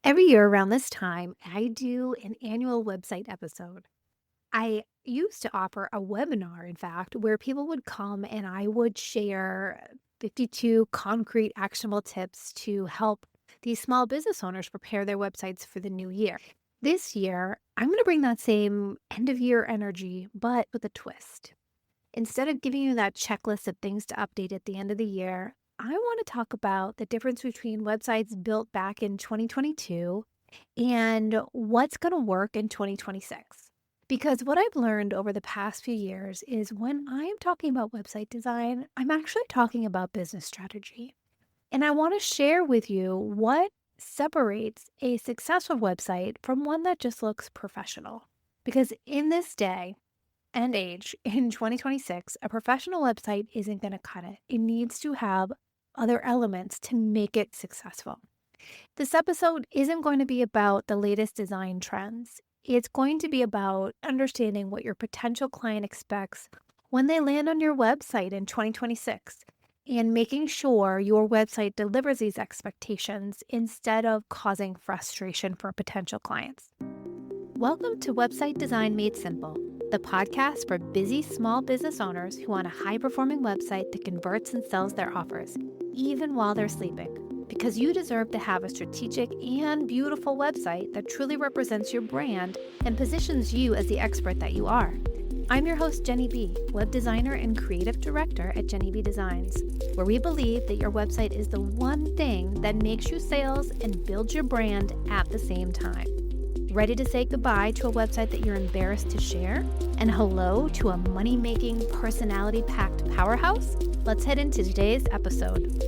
Every year around this time, I do an annual website episode. I used to offer a webinar, in fact, where people would come and I would share 52 concrete, actionable tips to help these small business owners prepare their websites for the new year. This year, I'm going to bring that same end of year energy, but with a twist. Instead of giving you that checklist of things to update at the end of the year, I want to talk about the difference between websites built back in 2022 and what's going to work in 2026. Because what I've learned over the past few years is when I am talking about website design, I'm actually talking about business strategy. And I want to share with you what separates a successful website from one that just looks professional. Because in this day, and age in 2026, a professional website isn't going to cut it. It needs to have other elements to make it successful. This episode isn't going to be about the latest design trends. It's going to be about understanding what your potential client expects when they land on your website in 2026 and making sure your website delivers these expectations instead of causing frustration for potential clients. Welcome to Website Design Made Simple, the podcast for busy small business owners who want a high-performing website that converts and sells their offers, even while they're sleeping. Because you deserve to have a strategic and beautiful website that truly represents your brand and positions you as the expert that you are. I'm your host, Jenny B., web designer and creative director at Jenny B Designs, where we believe that your website is the one thing that makes you sales and builds your brand at the same time. Ready to say goodbye to a website that you're embarrassed to share? And hello to a money-making, personality-packed powerhouse? Let's head into today's episode.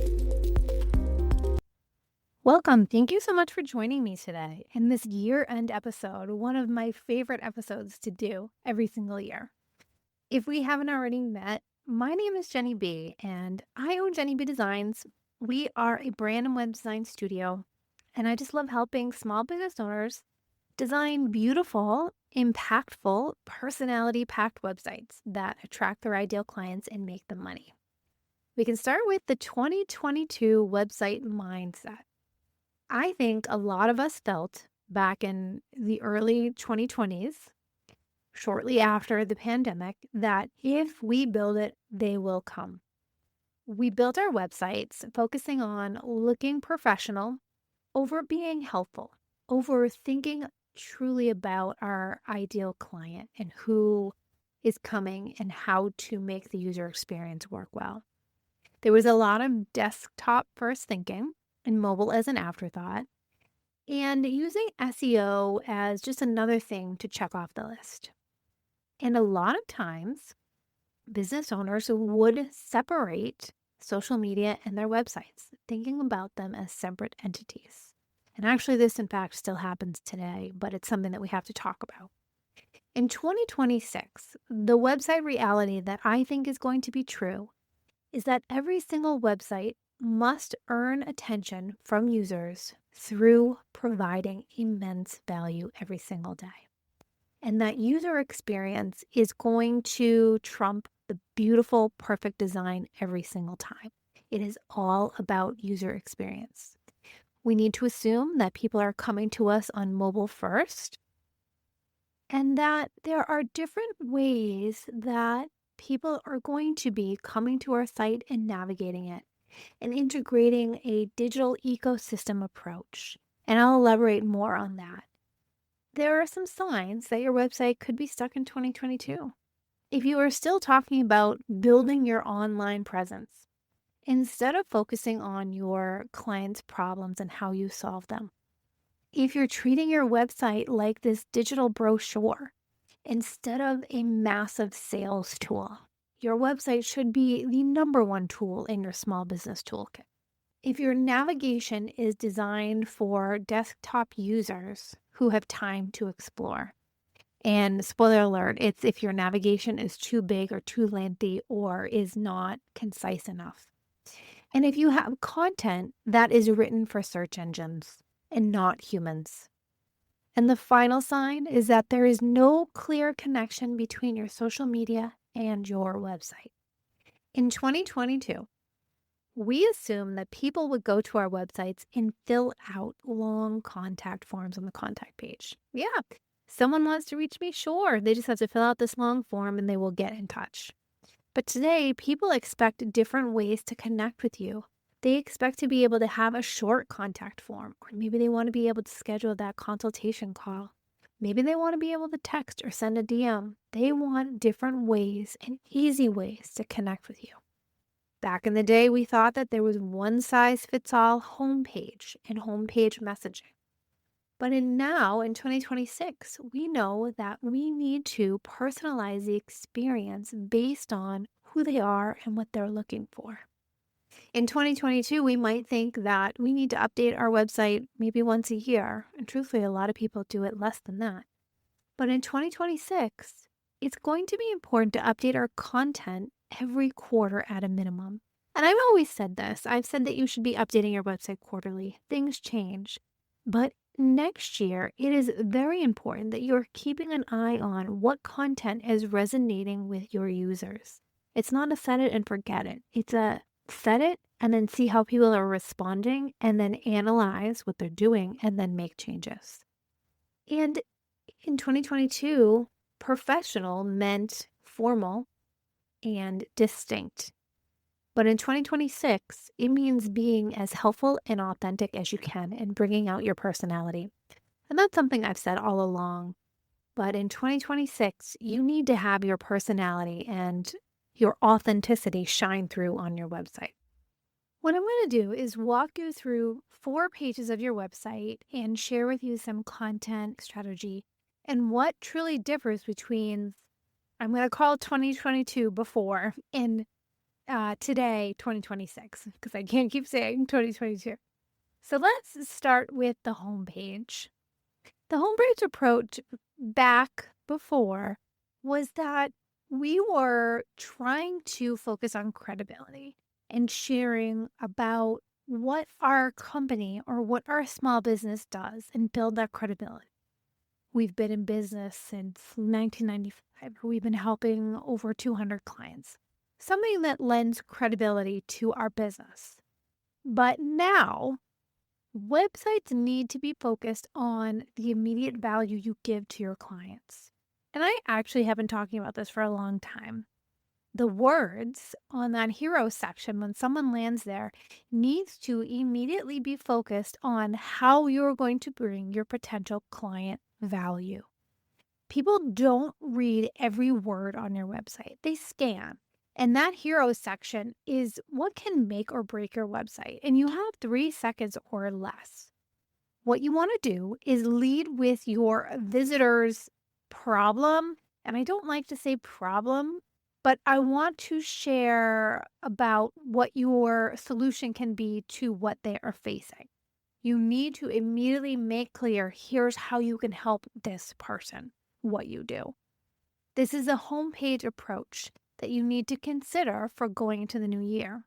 Welcome. Thank you so much for joining me today in this year-end episode, one of my favorite episodes to do every single year. If we haven't already met, my name is Jenny B, and I own Jenny B Designs. We are a brand and web design studio, and I just love helping small business owners design beautiful, impactful, personality-packed websites that attract their ideal clients and make them money. We can start with the 2022 website mindset. I think a lot of us felt back in the early 2020s, shortly after the pandemic, that if we build it, they will come. We built our websites focusing on looking professional over being helpful, over thinking truly about our ideal client and who is coming and how to make the user experience work well. There was a lot of desktop first thinking and mobile as an afterthought, and using SEO as just another thing to check off the list. And a lot of times, business owners would separate social media and their websites, thinking about them as separate entities. And actually, this in fact still happens today, but it's something that we have to talk about. In 2026, the website reality that I think is going to be true is that every single website must earn attention from users through providing immense value every single day. And that user experience is going to trump the beautiful, perfect design every single time. It is all about user experience. We need to assume that people are coming to us on mobile first, and that there are different ways that people are going to be coming to our site and navigating it and integrating a digital ecosystem approach. And I'll elaborate more on that. There are some signs that your website could be stuck in 2022. If you are still talking about building your online presence, instead of focusing on your clients' problems and how you solve them. If you're treating your website like this digital brochure instead of a massive sales tool, your website should be the number one tool in your small business toolkit. If your navigation is designed for desktop users who have time to explore, and spoiler alert, it's if your navigation is too big or too lengthy or is not concise enough. And if you have content that is written for search engines and not humans. And the final sign is that there is no clear connection between your social media and your website. In 2022, We assume that people would go to our websites and fill out long contact forms on the contact page. Yeah, someone wants to reach me, sure. They just have to fill out this long form and they will get in touch. But today, people expect different ways to connect with you. They expect to be able to have a short contact form, or maybe they want to be able to schedule that consultation call. Maybe they want to be able to text or send a DM. They want different ways and easy ways to connect with you. Back in the day, we thought that there was one size fits all homepage and homepage messaging. But now in 2026, we know that we need to personalize the experience based on who they are and what they're looking for. In 2022, we might think that we need to update our website maybe once a year. And truthfully, a lot of people do it less than that. But in 2026, it's going to be important to update our content every quarter at a minimum. And I've always said this. I've said that you should be updating your website quarterly. Things change. But next year, it is very important that you're keeping an eye on what content is resonating with your users. It's not a set it and forget it. It's a set it and then see how people are responding and then analyze what they're doing and then make changes. And in 2022, professional meant formal and distinct. But in 2026, it means being as helpful and authentic as you can and bringing out your personality. And that's something I've said all along. But in 2026, you need to have your personality and your authenticity shine through on your website. What I'm going to do is walk you through 4 pages of your website and share with you some content strategy and what truly differs between, I'm going to call 2022 before and today, 2026, because I can't keep saying 2022. So let's start with the homepage. The homepage approach back before was that we were trying to focus on credibility and sharing about what our company or what our small business does and build that credibility. We've been in business since 1995. We've been helping over 200 clients. Something that lends credibility to our business. But now, websites need to be focused on the immediate value you give to your clients. And I actually have been talking about this for a long time. The words on that hero section, when someone lands there, needs to immediately be focused on how you're going to bring your potential client value. People don't read every word on your website. They scan. And that hero section is what can make or break your website. And you have 3 seconds or less. What you want to do is lead with your visitor's problem. And I don't like to say problem, but I want to share about what your solution can be to what they are facing. You need to immediately make clear, here's how you can help this person, what you do. This is a homepage approach that you need to consider for going into the new year.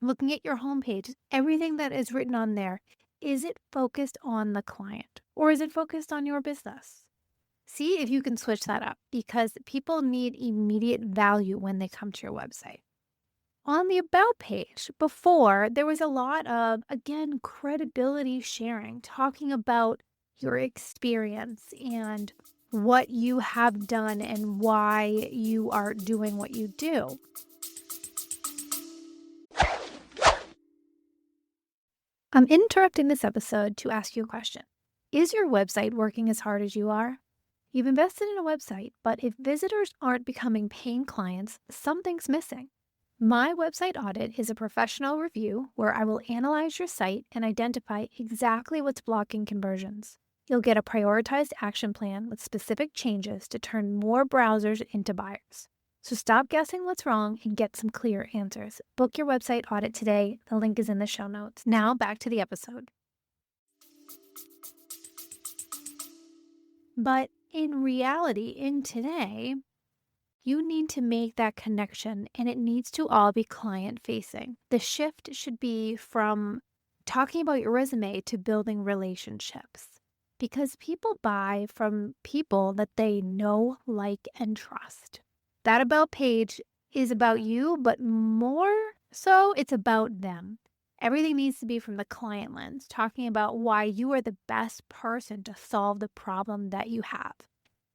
Looking at your homepage, everything that is written on there, is it focused on the client or is it focused on your business? See if you can switch that up because people need immediate value when they come to your website. On the About page, before, there was a lot of, again, credibility sharing, talking about your experience and what you have done and why you are doing what you do. I'm interrupting this episode to ask you a question. Is your website working as hard as you are? You've invested in a website, but if visitors aren't becoming paying clients, something's missing. My website audit is a professional review where I will analyze your site and identify exactly what's blocking conversions. You'll get a prioritized action plan with specific changes to turn more browsers into buyers. So stop guessing what's wrong and get some clear answers. Book your website audit today. The link is in the show notes. Now back to the episode. But in reality, in today, you need to make that connection and it needs to all be client facing. The shift should be from talking about your resume to building relationships because people buy from people that they know, like, and trust. That About page is about you, but more So it's about them. Everything needs to be from the client lens, talking about why you are the best person to solve the problem that you have.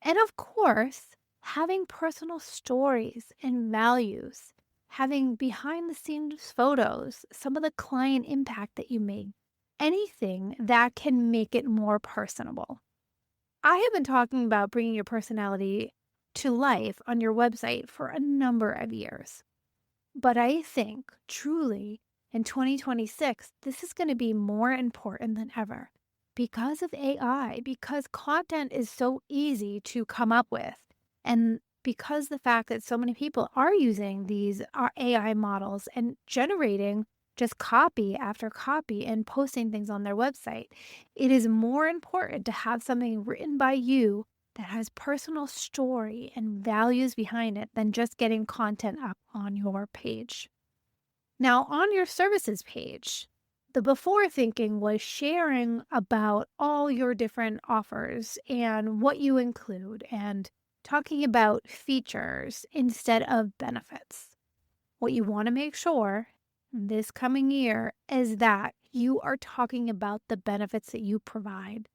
And of course, having personal stories and values, having behind the scenes photos, some of the client impact that you made, anything that can make it more personable. I have been talking about bringing your personality to life on your website for a number of years. But I think truly in 2026, this is going to be more important than ever because of AI, because content is so easy to come up with. And because the fact that so many people are using these AI models and generating just copy after copy and posting things on their website, it is more important to have something written by you that has personal story and values behind it than just getting content up on your page. Now, on your services page, the before thinking was sharing about all your different offers and what you include and talking about features instead of benefits. What you want to make sure this coming year is that you are talking about the benefits that you provide.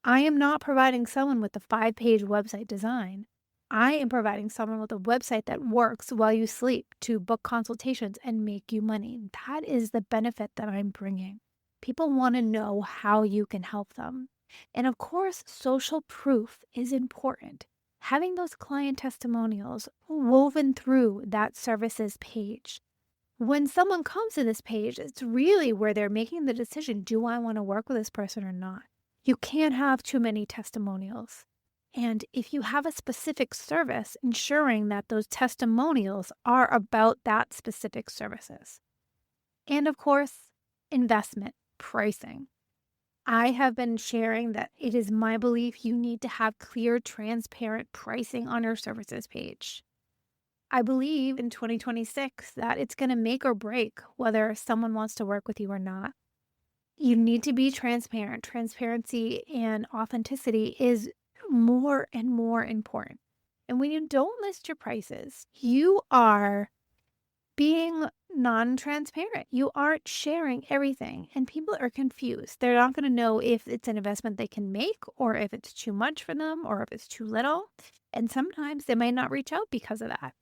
I am not providing someone with a 5-page website design. I am providing someone with a website that works while you sleep to book consultations and make you money. That is the benefit that I'm bringing. People want to know how you can help them. And of course, social proof is important. Having those client testimonials woven through that services page. When someone comes to this page, it's really where they're making the decision, do I want to work with this person or not? You can't have too many testimonials. And if you have a specific service, ensuring that those testimonials are about that specific services. And of course, investment pricing. I have been sharing that it is my belief you need to have clear, transparent pricing on your services page. I believe in 2026 that it's going to make or break whether someone wants to work with you or not. You need to be transparent. Transparency and authenticity is more and more important. And when you don't list your prices, you are being non-transparent. You aren't sharing everything, and people are confused. They're not going to know if it's an investment they can make or if it's too much for them or if it's too little. And sometimes they might not reach out because of that.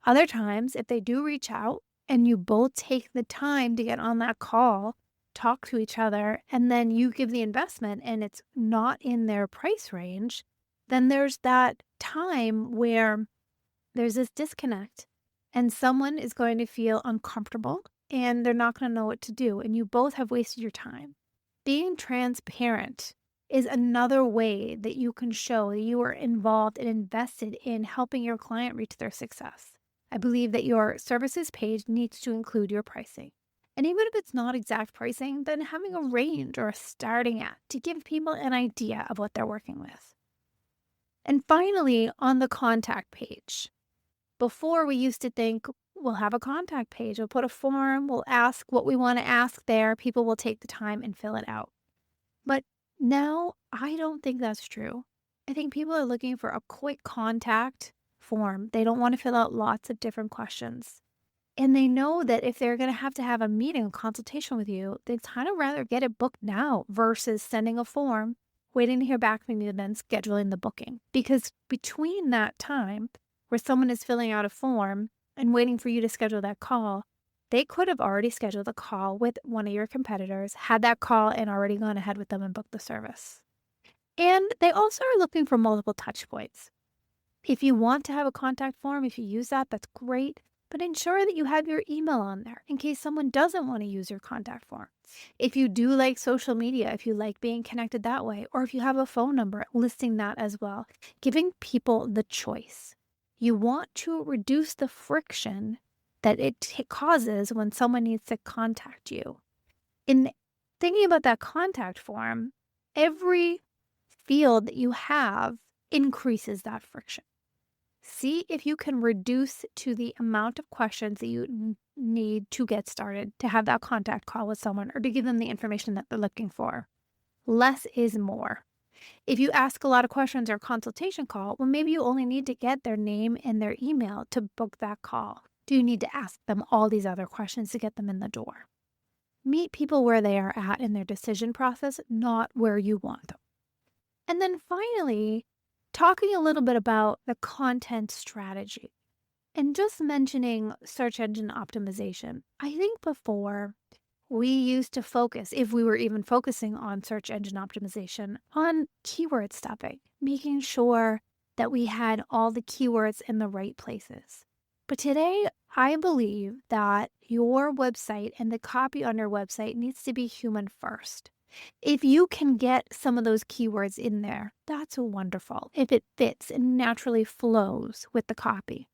Other times, if they do reach out and you both take the time to get on that call, talk to each other, and then you give the investment and it's not in their price range, then there's that time where there's this disconnect and someone is going to feel uncomfortable and they're not going to know what to do. And you both have wasted your time. Being transparent is another way that you can show that you are involved and invested in helping your client reach their success. I believe that your services page needs to include your pricing. And even if it's not exact pricing, then having a range or a starting at to give people an idea of what they're working with. And finally, on the contact page. Before we used to think we'll have a contact page, we'll put a form, we'll ask what we want to ask there, people will take the time and fill it out. But now I don't think that's true. I think people are looking for a quick contact form. They don't want to fill out lots of different questions. And they know that if they're going to have a meeting, a consultation with you, they'd kind of rather get it booked now versus sending a form, waiting to hear back from you, then scheduling the booking. Because between that time where someone is filling out a form and waiting for you to schedule that call, they could have already scheduled a call with one of your competitors, had that call and already gone ahead with them and booked the service. And they also are looking for multiple touch points. If you want to have a contact form, if you use that, that's great. But ensure that you have your email on there in case someone doesn't want to use your contact form. If you do like social media, if you like being connected that way, or if you have a phone number, listing that as well, giving people the choice. You want to reduce the friction that it causes when someone needs to contact you. In thinking about that contact form, every field that you have increases that friction. See if you can reduce to the amount of questions that you need to get started to have that contact call with someone or to give them the information that they're looking for. Less is more. If you ask a lot of questions or consultation call, well, maybe you only need to get their name and their email to book that call. Do you need to ask them all these other questions to get them in the door? Meet people where they are at in their decision process, not where you want them. And then finally, talking a little bit about the content strategy and just mentioning search engine optimization. I think before we used to focus, if we were even focusing on search engine optimization, on keyword stuffing, making sure that we had all the keywords in the right places. But today, I believe that your website and the copy on your website needs to be human first. If you can get some of those keywords in there, that's wonderful. If it fits and naturally flows with the copy.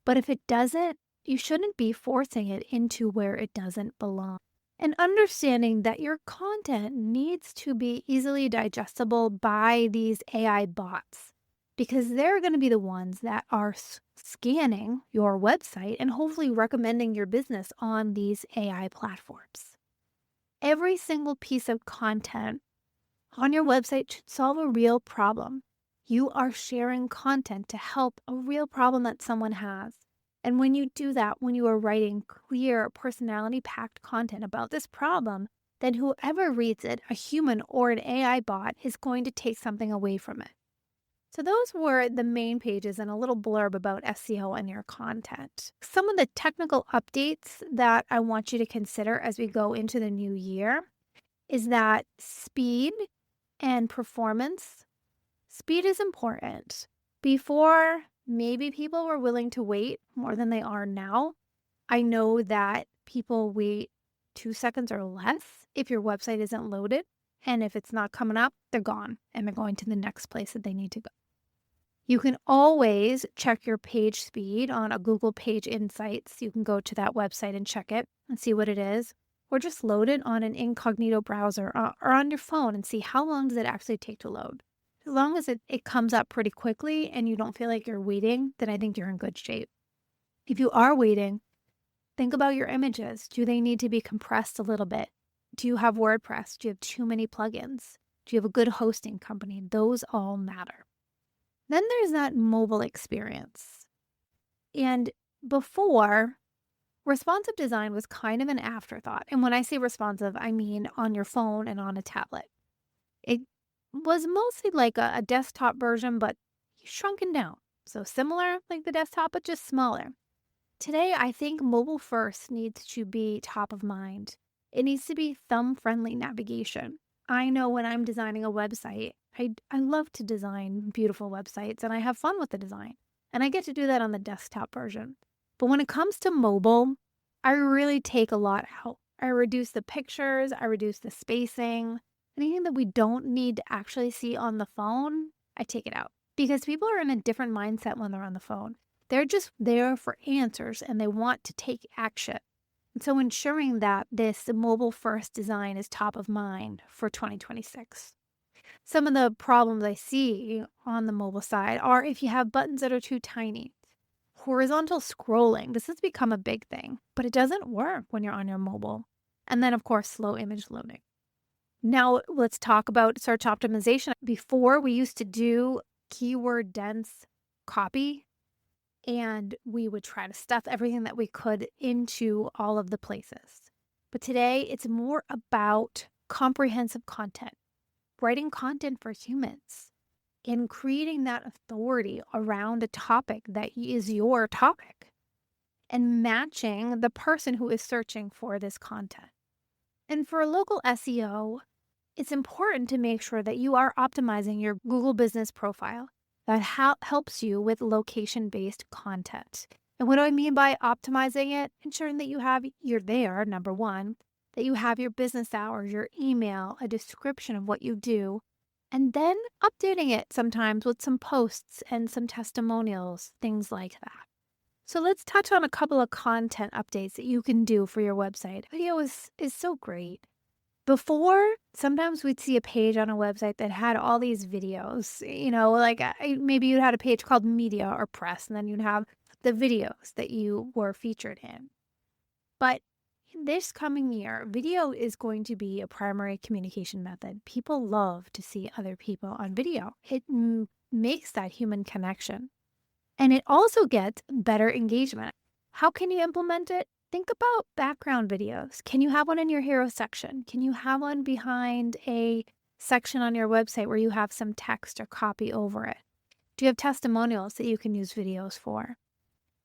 But if it doesn't, you shouldn't be forcing it into where it doesn't belong. And understanding that your content needs to be easily digestible by these AI bots, because they're going to be the ones that are scanning your website and hopefully recommending your business on these AI platforms. Every single piece of content on your website should solve a real problem. You are sharing content to help a real problem that someone has. And when you do that, when you are writing clear, personality-packed content about this problem, then whoever reads it, a human or an AI bot, is going to take something away from it. So those were the main pages and a little blurb about SEO and your content. Some of the technical updates that I want you to consider as we go into the new year is that speed and performance. Speed is important. Before, maybe people were willing to wait more than they are now. I know that people wait 2 seconds or less if your website isn't loaded. And if it's not coming up, they're gone and they're going to the next place that they need to go. You can always check your page speed on a Google Page Insights. You can go to that website and check it and see what it is. Or just load it on an incognito browser or on your phone and see how long does it actually take to load. As long as it comes up pretty quickly and you don't feel like you're waiting, then I think you're in good shape. If you are waiting, think about your images. Do they need to be compressed a little bit? Do you have WordPress? Do you have too many plugins? Do you have a good hosting company? Those all matter. Then there's that mobile experience. And before, responsive design was kind of an afterthought. And when I say responsive, I mean on your phone and on a tablet. It was mostly like a desktop version, but shrunken down. So similar like the desktop, but just smaller. Today, I think mobile first needs to be top of mind. It needs to be thumb-friendly navigation. I know when I'm designing a website, I love to design beautiful websites and I have fun with the design. And I get to do that on the desktop version. But when it comes to mobile, I really take a lot out. I reduce the pictures, I reduce the spacing. Anything that we don't need to actually see on the phone, I take it out. Because people are in a different mindset when they're on the phone. They're just there for answers and they want to take action. And so ensuring that this mobile first design is top of mind for 2026. Some of the problems I see on the mobile side are if you have buttons that are too tiny. Horizontal scrolling, this has become a big thing, but it doesn't work when you're on your mobile. And then, of course, slow image loading. Now, let's talk about search optimization. Before, we used to do keyword dense copy, and we would try to stuff everything that we could into all of the places. But today, it's more about comprehensive content, writing content for humans, and creating that authority around a topic that is your topic, and matching the person who is searching for this content. And for local SEO, it's important to make sure that you are optimizing your Google Business Profile that helps you with location-based content. And what do I mean by optimizing it? Ensuring that you're there, number one, that you have your business hours, your email, a description of what you do, and then updating it sometimes with some posts and some testimonials, things like that. So let's touch on a couple of content updates that you can do for your website. Video is so great. Before, sometimes we'd see a page on a website that had all these videos, like maybe you had a page called media or press, and then you'd have the videos that you were featured in. But in this coming year, video is going to be a primary communication method. People love to see other people on video. It makes that human connection. And it also gets better engagement. How can you implement it? Think about background videos. Can you have one in your hero section? Can you have one behind a section on your website where you have some text or copy over it? Do you have testimonials that you can use videos for?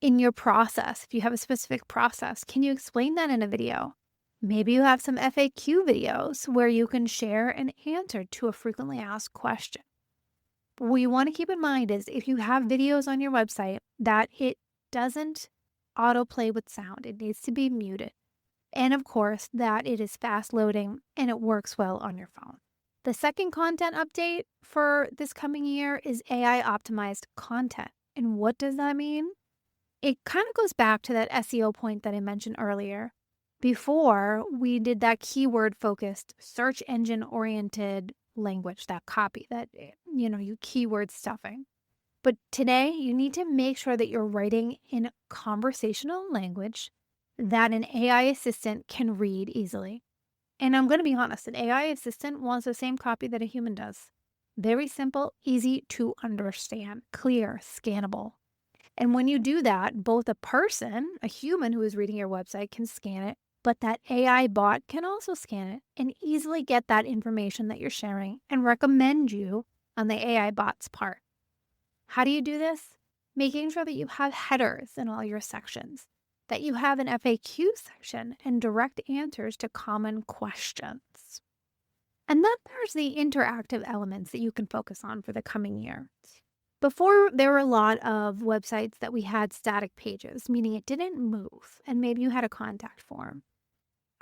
In your process, if you have a specific process, can you explain that in a video? Maybe you have some FAQ videos where you can share an answer to a frequently asked question. What you want to keep in mind is if you have videos on your website that it doesn't autoplay with sound, it needs to be muted. And of course, that it is fast loading and it works well on your phone. The second content update for this coming year is AI optimized content. And what does that mean? It kind of goes back to that SEO point that I mentioned earlier. Before, we did that keyword focused, search engine oriented language, that copy, that, you keyword stuffing. But today, you need to make sure that you're writing in conversational language that an AI assistant can read easily. And I'm going to be honest, an AI assistant wants the same copy that a human does. Very simple, easy to understand, clear, scannable. And when you do that, both a person, a human who is reading your website, can scan it, but that AI bot can also scan it and easily get that information that you're sharing and recommend you on the AI bot's part. How do you do this? Making sure that you have headers in all your sections, that you have an FAQ section and direct answers to common questions. And then there's the interactive elements that you can focus on for the coming year. Before, there were a lot of websites that we had static pages, meaning it didn't move, and maybe you had a contact form.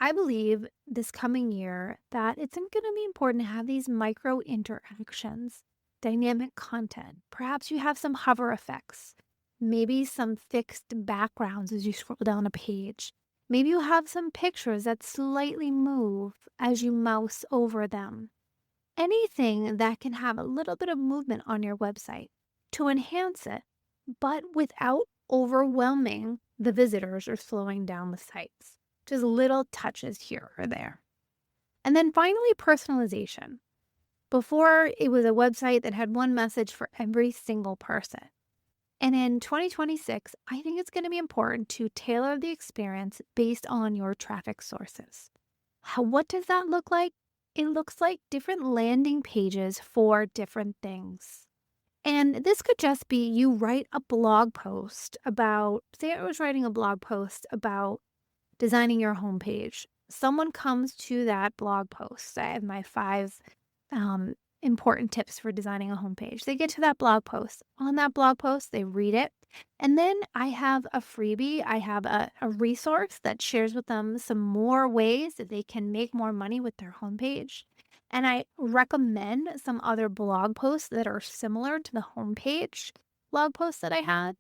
I believe this coming year that it's going to be important to have these micro interactions, dynamic content. Perhaps you have some hover effects, maybe some fixed backgrounds as you scroll down a page. Maybe you have some pictures that slightly move as you mouse over them. Anything that can have a little bit of movement on your website to enhance it, but without overwhelming the visitors or slowing down the sites. Just little touches here or there. And then finally, personalization. Before, it was a website that had one message for every single person. And in 2026, I think it's going to be important to tailor the experience based on your traffic sources. What does that look like? It looks like different landing pages for different things. And this could just be you write a blog post about, say I was writing a blog post about designing your homepage. Someone comes to that blog post. I have my 5 important tips for designing a homepage. They get to that blog post. On that blog post, they read it. And then I have a freebie. I have a resource that shares with them some more ways that they can make more money with their homepage. And I recommend some other blog posts that are similar to the homepage blog post that I had.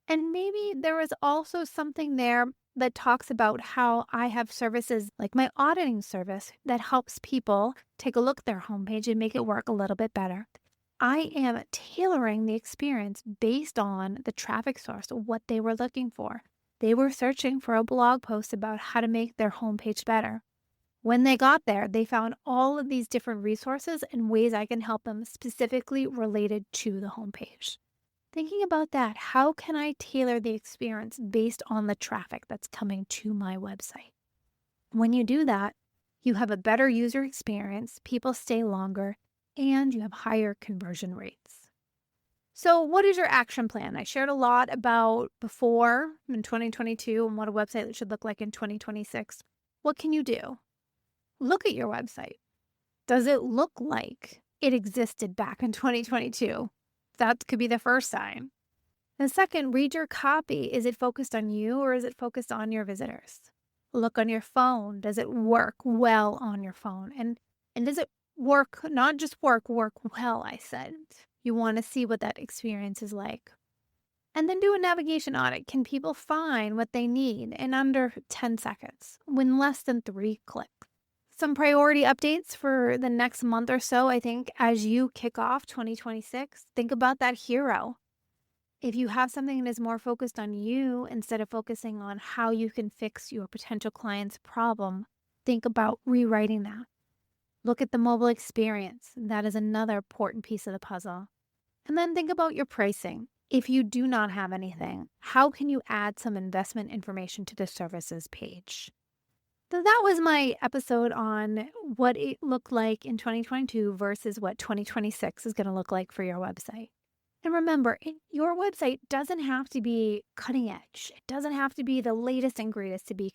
And maybe there is also something there that talks about how I have services like my auditing service that helps people take a look at their homepage and make it work a little bit better. I am tailoring the experience based on the traffic source, what they were looking for. They were searching for a blog post about how to make their homepage better. When they got there, they found all of these different resources and ways I can help them specifically related to the homepage. Thinking about that, how can I tailor the experience based on the traffic that's coming to my website? When you do that, you have a better user experience, people stay longer, and you have higher conversion rates. So what is your action plan? I shared a lot about before in 2022 and what a website should look like in 2026. What can you do? Look at your website. Does it look like it existed back in 2022? That could be the first sign. The second, read your copy. Is it focused on you or is it focused on your visitors? Look on your phone. Does it work well on your phone? And does it work, not just work well, I said. You want to see what that experience is like. And then do a navigation audit. Can people find what they need in under 10 seconds, when less than 3 clicks? Some priority updates for the next month or so, I think, as you kick off 2026, think about that hero. If you have something that is more focused on you instead of focusing on how you can fix your potential client's problem, think about rewriting that. Look at the mobile experience. That is another important piece of the puzzle. And then think about your pricing. If you do not have anything, how can you add some investment information to the services page? So that was my episode on what it looked like in 2022 versus what 2026 is going to look like for your website. And remember, your website doesn't have to be cutting edge. It doesn't have to be the latest and greatest to be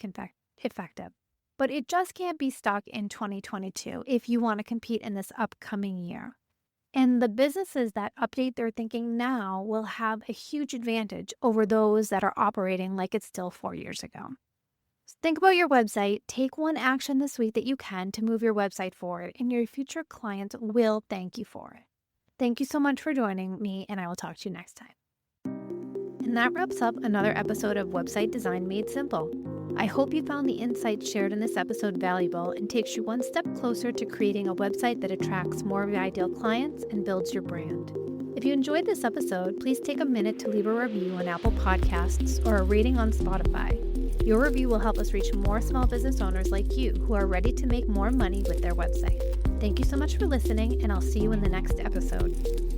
effective. But it just can't be stuck in 2022 if you want to compete in this upcoming year. And the businesses that update their thinking now will have a huge advantage over those that are operating like it's still 4 years ago. So think about your website. Take one action this week that you can to move your website forward, and your future clients will thank you for it. Thank you so much for joining me, and I will talk to you next time. And that wraps up another episode of Website Design Made Simple. I hope you found the insights shared in this episode valuable and takes you one step closer to creating a website that attracts more of your ideal clients and builds your brand. If you enjoyed this episode, please take a minute to leave a review on Apple Podcasts or a rating on Spotify. Your review will help us reach more small business owners like you who are ready to make more money with their website. Thank you so much for listening, and I'll see you in the next episode.